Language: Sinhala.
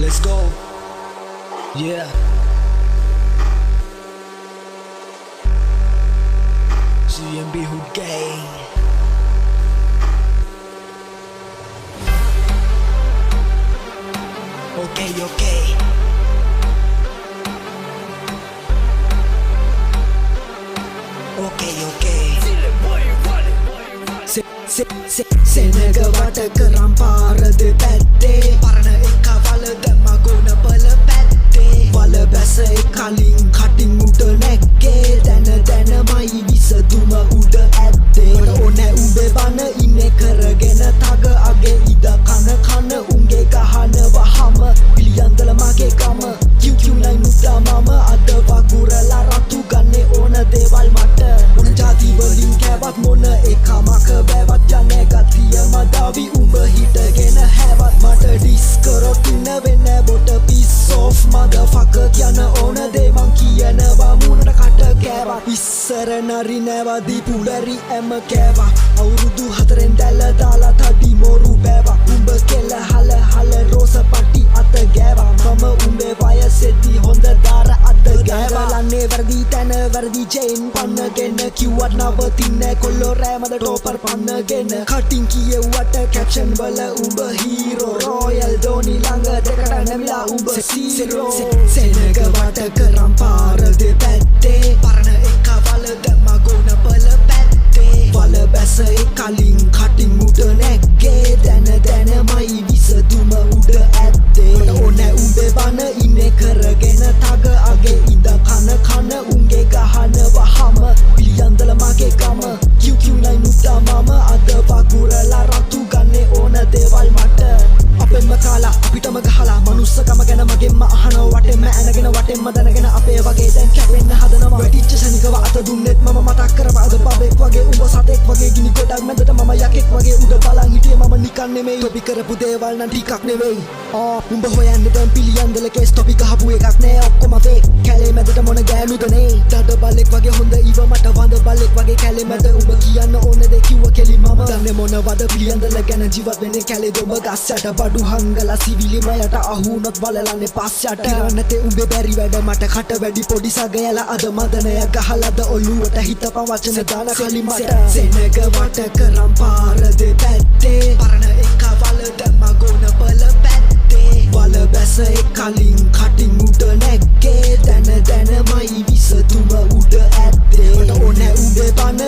let's go. Yeah. GMB Hood Gang. Okay, okay. Okay, okay. සෙනග වට කරම් පාරද පැත්තේ පරණ එක වලද මගොන බල පැත්තේ වල බැස කලින් කටින් උඩ නැක්කේ දැනමයි විසදුම උඩ ඇත්තේ ඕන උඹේ බන ඉන්නේ කරගෙන තග අගේ ඉද කන උන්ගේ ගහන වහම පිළියන්දල මගේ ගම QQ9 මුද්දා මම අද වගුරලා රතු ගන්නේ ඕන දේවල් මට ඕන ජාති වලින් කෑවත් මොන එකමක බෑවත් යන්නේ ගතිය මදාවි උඹ හිටගෙන හැවත් මට ඩිස්කරොත් ඉන්න වෙන්න බොට piece of motherfucker කියන ඕන දේ මං කියනවා මුණට කට කෑවත් ඉස්සර නරි නැවා දීපු බැරි එම කෑවා අවුරුදු 4න් දැල්ල දාලා තඩි මොරු බෑවා උඹ කෙල හල රෝස පටි අත ගෑවා මම උඹේ වයසෙදි හොඳ දාර අත ගෑවලන්නේ වැරදි තැන වැරදි චේන් පන්නගෙන කිව්වත් නවතින්නේ කොල්ලෝ රෑමද ටෝපර් පන්නගෙන කටින් කියෙව්වට කැප්ෂන් වල උඹ හීරෝ රොයල් දෝනි ළඟ දෙකට නැමිලා උඹ සීරෝ සෙනග වට කරම් පාරද පැත්තේ පරණ එක වලද මගොන බල පැත්තේ වල බැස කලින් කටින් උඩ නැක්කේ දැනමයි විසදුම උඩ ඇත්තේ ඕන උඹේ බන ඉන්නේ කරගෙන තග අගේ ඉඳ කන උන්ගේ ගහන වහම පිළියන්දල මගේ ගම QQ9 මුද්දා මම අද වගුරලා රතු ගන්නේ ඕන දේවල් මට අපෙන්ම කාලා අපිටම ගහලා මනුස්සකම ගැන මගෙන්ම අහනවා වටෙන්ම ඇනගෙන වටෙන්ම දැනගෙන අපේ වගේ දැන් කැපෙන්න හදනවා වැටිච්ච සනිකව අත දුන්නෙත් මම මතක් කරපා අද බබෙක් වගේ උඹ සතෙක් වගේ ගිනි ගොඩක් මැදට මම යකෙක් වගේ උඩ බලන් හිටියේ මම නිකන් නෙමෙයි තොපි කරපු දේවල් නම් ටිකක් නෙමෙයි උඹ හොයන්නේ දැන් පිළියන්දල කේස් තොපි ගහපු එකක් නෑ ඔක්කොම ෆේක් කැලේ මැදට මොන ගෑනුද නේ දඩ බලෙක් වගේ හොඳ ඉව මට වඳ බලෙක් වගේ කැලේ මැද උඹ කියන්න ඕන දේ කිව්ව කෙලි මම දන්නේ මොනවද පිළියන්දල ගැන ජීවත් වෙන්නේ කැලේ දොඹ ගස් යට බඩු හංගලා සිවිලිම යට අහුනොත් බලලන්නේ පස් යට ඉරන්නතේ උඹේ බැරි වැඩ මට කට වැඩි පොඩි සගයලා අද මදනය ගහලාද ඔළුවට හිතපන් වචන දාන කලින් මට සෙනග වට කරම් පාරද පැත්තේ පරණ එක වලද මගොන බල පැත්තේ වල බැස කලින් කටින් උඩ නැක්කේ දැනමයි විසදුම උඩ ඇත්තේ ඕන උඹේ බන